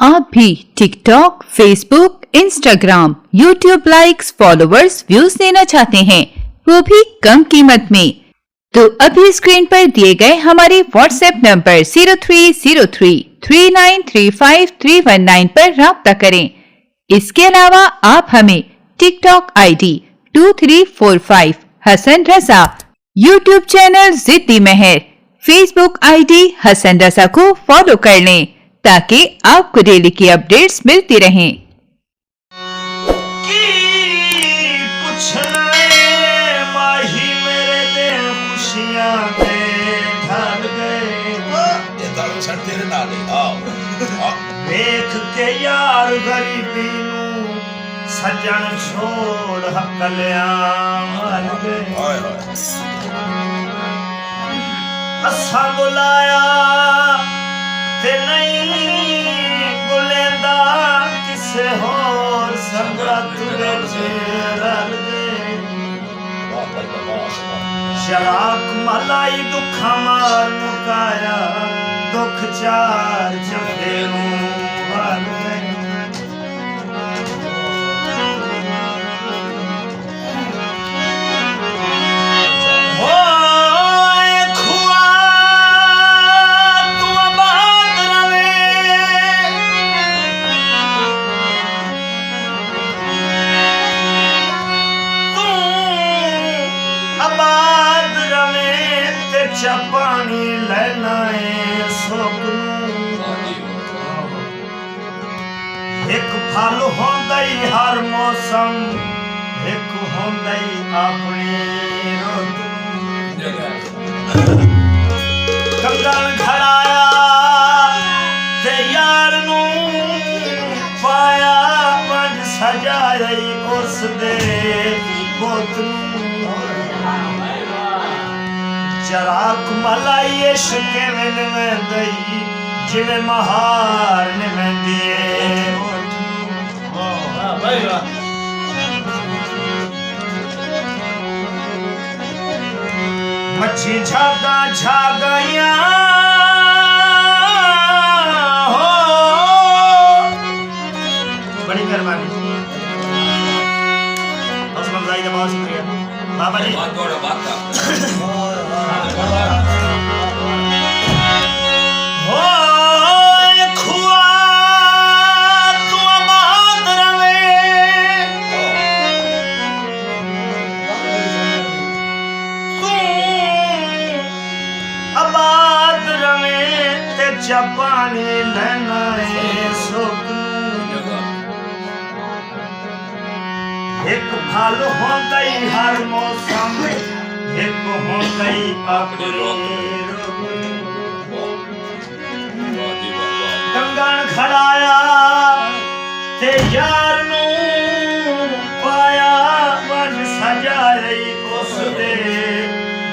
आप भी TikTok, Facebook, Instagram, YouTube likes, followers, views लेना चाहते हैं, वो भी कम कीमत में, तो अभी स्क्रीन पर दिए गए हमारे व्हाट्सएप नंबर 03033935 पर राब्ता करें। इसके अलावा आप हमें TikTok ID 2345 Hasan Raza, YouTube channel जिद्दी महर, फेसबुक आईडी हसन रजा को फॉलो कर लें ताकि आपको डेली की अपडेट्स मिलती रहें। देख के यार गरीबी नू सजन छोड़ हकलिया मर गए। असा बुलाया ते नहीं बुलेंदा किसे होर संगत विच रल गए। शराक मलाई दुखा मार मुकाया, दुख चार चफे वाल गए। हो खुआ तू आबाद रवे, तू आबाद रवे ते चा पानी लेना है एक फल होंदई हर मौसम, एक होंदई अपनी रुत। कंगन घड़ाया ते यार नू पाया, पंज सजाई उस दे पुत नू। चराक मलाई इश्क में दई जिवें महार निवेंदी है। मच्छी झागा झागाइया हो, बड़ी मेहरबानी, बहुत शुक्रिया बाबा जी। पानी लेना है सुख, एक फल होंदई हर मौसम, एक होंदई अपनी रुत। कंगन खड़ाया ते यार नू पाया, पंज सजाई उस दे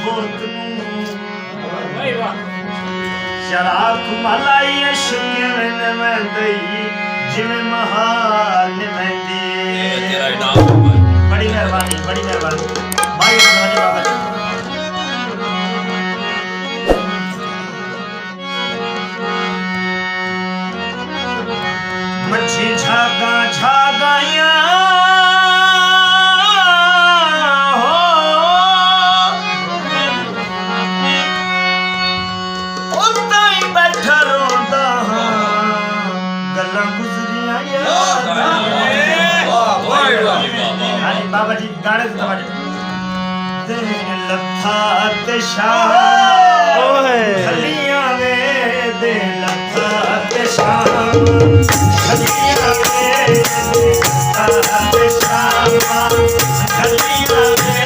पुत नू। शराक मलाई इश्क में दई जिवें महार निवेंदी है। बड़ी मेहरबानी, बड़ी मेहरबानी भाई बाबा जी। मच्छी झागा झागाइया बाबा जी गाने से समझ दे लथा ते शाम खलियां वे, दे लथा ते शाम खलियां वे, लथा ते शाम खलियां वे,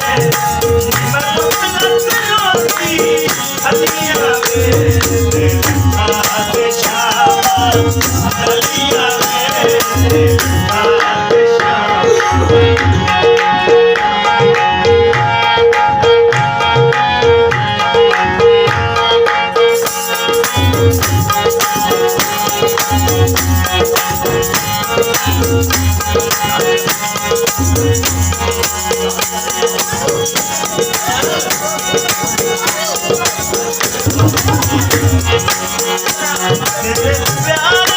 मलूक रोती खलियां वे, दे लथा ते शाम खलियां वे, लथा ते शाम। प्यार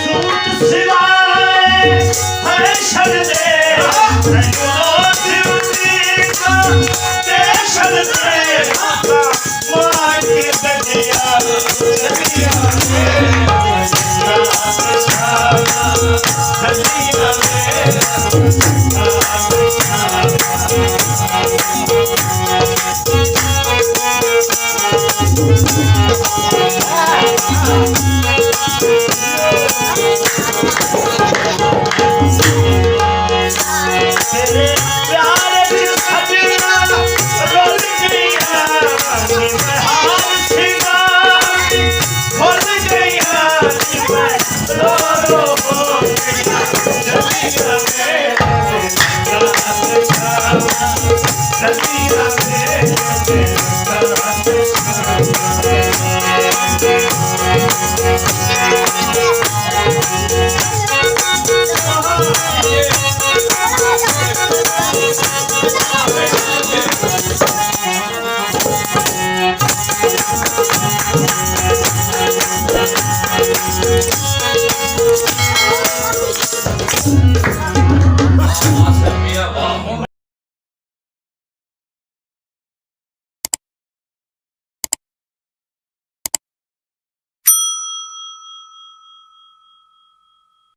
सूट सिवाए फैशन दे स्टेशन दे मां के गलिया